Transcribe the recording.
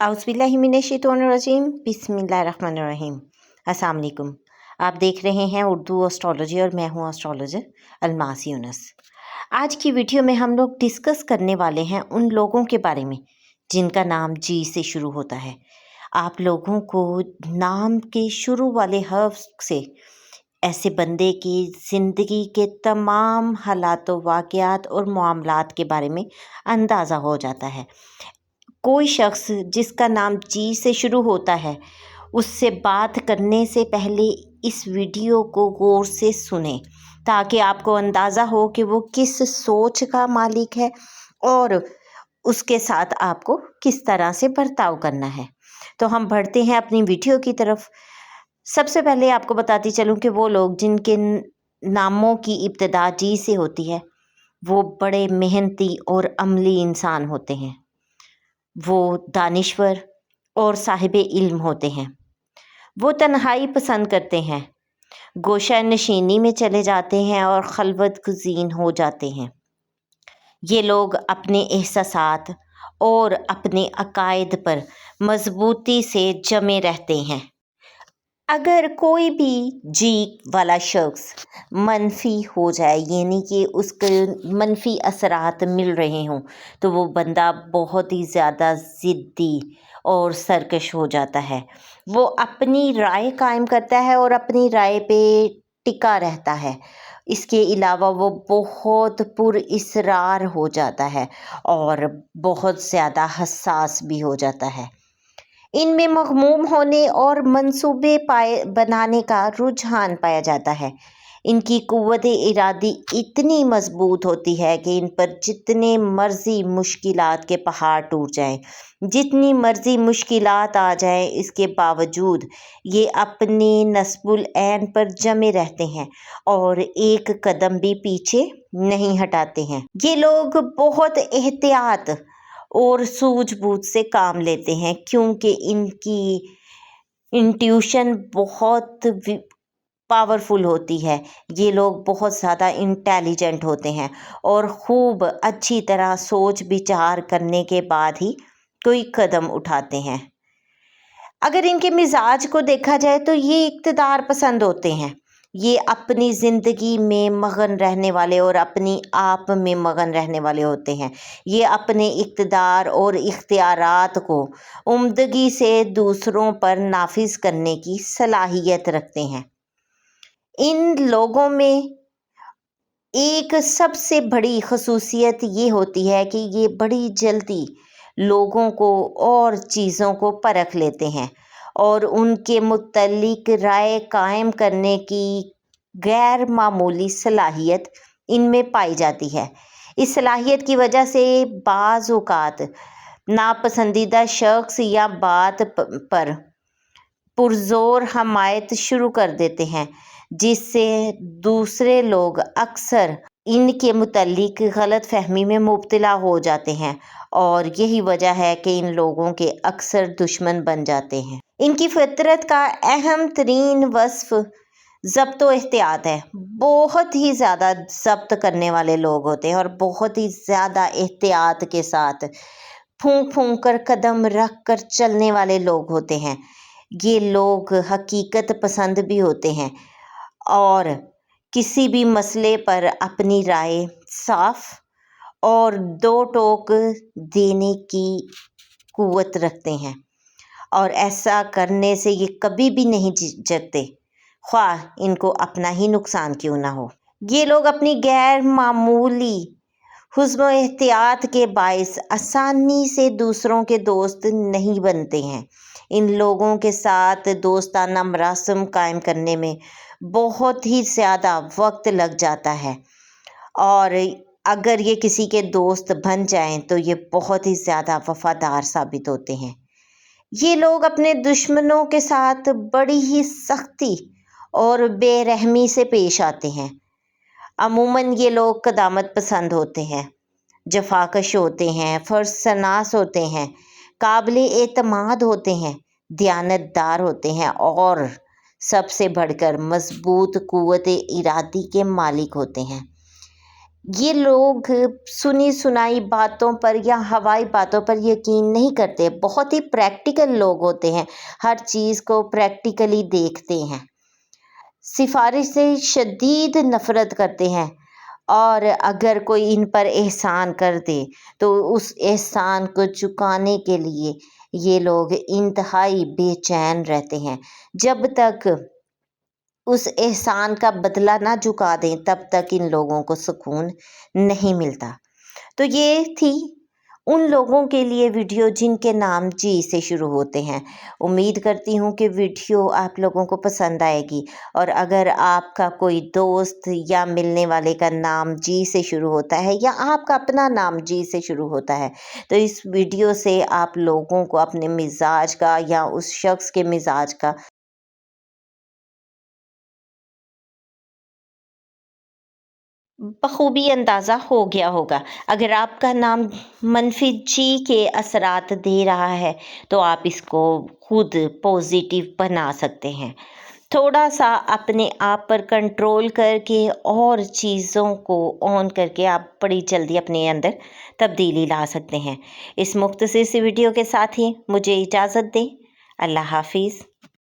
औज़ुबिल्लाहिमिनश्शैतानिर्रजीम बिस्मिल्लाहिर्रहमानिर्रहीम। अस्सलाम वालेकुम। आप देख रहे हैं उर्दू एस्ट्रोलॉजी और मैं हूँ एस्ट्रोलॉजर अलमास यूनुस। आज की वीडियो में हम लोग डिस्कस करने वाले हैं उन लोगों के बारे में जिनका नाम जी से शुरू होता है। आप लोगों को नाम के शुरू वाले हर्फ से ऐसे बंदे की ज़िंदगी के तमाम हालात वाक़यात और मामलात के बारे में अंदाज़ा हो जाता है। कोई शख्स जिसका नाम जी से शुरू होता है उससे बात करने से पहले इस वीडियो को गौर से सुने ताकि आपको अंदाज़ा हो कि वो किस सोच का मालिक है और उसके साथ आपको किस तरह से बर्ताव करना है। तो हम बढ़ते हैं अपनी वीडियो की तरफ। सबसे पहले आपको बताती चलूँ कि वो लोग जिनके नामों की इब्तिदा जी से होती है वो बड़े मेहनती और अमली इंसान होते हैं। वो दानिश्वर और साहिब इल्म होते हैं। वो तन्हाई पसंद करते हैं, गोशा नशीनी में चले जाते हैं और खलवत गुज़ीन हो जाते हैं। ये लोग अपने एहसासात और अपने अकायद पर मज़बूती से जमे रहते हैं। अगर कोई भी जी वाला शख्स मनफी हो जाए यानी कि उसके मनफी असरात मिल रहे हों तो वो बंदा बहुत ही ज़्यादा ज़िद्दी और सरकश हो जाता है। वो अपनी राय कायम करता है और अपनी राय पे टिका रहता है। इसके अलावा वो बहुत पुरइसरार हो जाता है और बहुत ज़्यादा हसास भी हो जाता है। इनमें मग़मूम होने और मंसूबे बनाने का रुझान पाया जाता है। इनकी क़ुव्वत इरादी इतनी मज़बूत होती है कि इन पर जितने मर्ज़ी मुश्किलात के पहाड़ टूट जाएं, जितनी मर्ज़ी मुश्किलात आ जाएं, इसके बावजूद ये अपने नस्बुल ऐन पर जमे रहते हैं और एक कदम भी पीछे नहीं हटाते हैं। ये लोग बहुत एहतियात और सूझबूझ से काम लेते हैं क्योंकि इनकी इंट्यूशन बहुत पावरफुल होती है। ये लोग बहुत ज़्यादा इंटेलिजेंट होते हैं और खूब अच्छी तरह सोच विचार करने के बाद ही कोई कदम उठाते हैं। अगर इनके मिजाज को देखा जाए तो ये इक़्तिदार पसंद होते हैं। ये अपनी ज़िंदगी में मगन रहने वाले और अपनी आप में मगन रहने वाले होते हैं। ये अपने इक़्तिदार और इख्तियारात को उम्दगी से दूसरों पर नाफिज करने की सलाहियत रखते हैं। इन लोगों में एक सबसे बड़ी खसूसियत ये होती है कि ये बड़ी जल्दी लोगों को और चीज़ों को परख लेते हैं और उनके मुत्तलिक राय कायम करने की गैर मामूली सलाहियत इनमें पाई जाती है। इस सलाहियत की वजह से बाज़ औक़ात नापसंदीदा शख्स या बात पर पुरज़ोर हमायत शुरू कर देते हैं जिससे दूसरे लोग अक्सर इनके मुतल्लिक गलत फहमी में मुब्तला हो जाते हैं और यही वजह है कि इन लोगों के अक्सर दुश्मन बन जाते हैं। इनकी फितरत का अहम तरीन वस्फ़ ज़ब्त व एहतियात है। बहुत ही ज़्यादा ज़ब्त करने वाले लोग होते हैं और बहुत ही ज़्यादा एहतियात के साथ फूंक फूंक कर कदम रख कर चलने वाले लोग होते हैं। ये लोग हकीकत पसंद भी होते हैं और किसी भी मसले पर अपनी राय साफ और दो टोक देने की क़ुव्वत रखते हैं और ऐसा करने से ये कभी भी नहीं झिझकते, ख्वाह इनको अपना ही नुकसान क्यों ना हो। ये लोग अपनी गैर मामूली हुस्न व एहतियात के बाइस आसानी से दूसरों के दोस्त नहीं बनते हैं। इन लोगों के साथ दोस्ताना मरासिम कायम करने में बहुत ही ज़्यादा वक्त लग जाता है और अगर ये किसी के दोस्त बन जाएं तो ये बहुत ही ज़्यादा वफ़ादार साबित होते हैं। ये लोग अपने दुश्मनों के साथ बड़ी ही सख्ती और बेरहमी से पेश आते हैं। अमूमन ये लोग क़दामत पसंद होते हैं, जफाकश होते हैं, फ़र्ज़शनास होते हैं, काबिल एतमाद होते हैं, दियानतदार होते हैं और सबसे बढ़कर मज़बूत क़ुव्वत इरादी के मालिक होते हैं। ये लोग सुनी सुनाई बातों पर या हवाई बातों पर यकीन नहीं करते, बहुत ही प्रैक्टिकल लोग होते हैं, हर चीज़ को प्रैक्टिकली देखते हैं, सिफारिश से शदीद नफ़रत करते हैं। और अगर कोई इन पर एहसान कर दे तो उस एहसान को चुकाने के लिए ये लोग इंतहाई बेचैन रहते हैं। जब तक उस एहसान का बदला ना चुका दें तब तक इन लोगों को सुकून नहीं मिलता। तो ये थी उन लोगों के लिए वीडियो जिनके नाम जी से शुरू होते हैं। उम्मीद करती हूँ कि वीडियो आप लोगों को पसंद आएगी, और अगर आपका कोई दोस्त या मिलने वाले का नाम जी से शुरू होता है या आपका अपना नाम जी से शुरू होता है तो इस वीडियो से आप लोगों को अपने मिजाज का या उस शख्स के मिजाज का बखूबी अंदाज़ा हो गया होगा। अगर आपका नाम मनफी जी के असरात दे रहा है तो आप इसको खुद पॉजिटिव बना सकते हैं। थोड़ा सा अपने आप पर कंट्रोल करके और चीज़ों को ऑन करके आप बड़ी जल्दी अपने अंदर तब्दीली ला सकते हैं। इस मुख्तसर सी वीडियो के साथ ही मुझे इजाज़त दें। अल्लाह हाफिज़।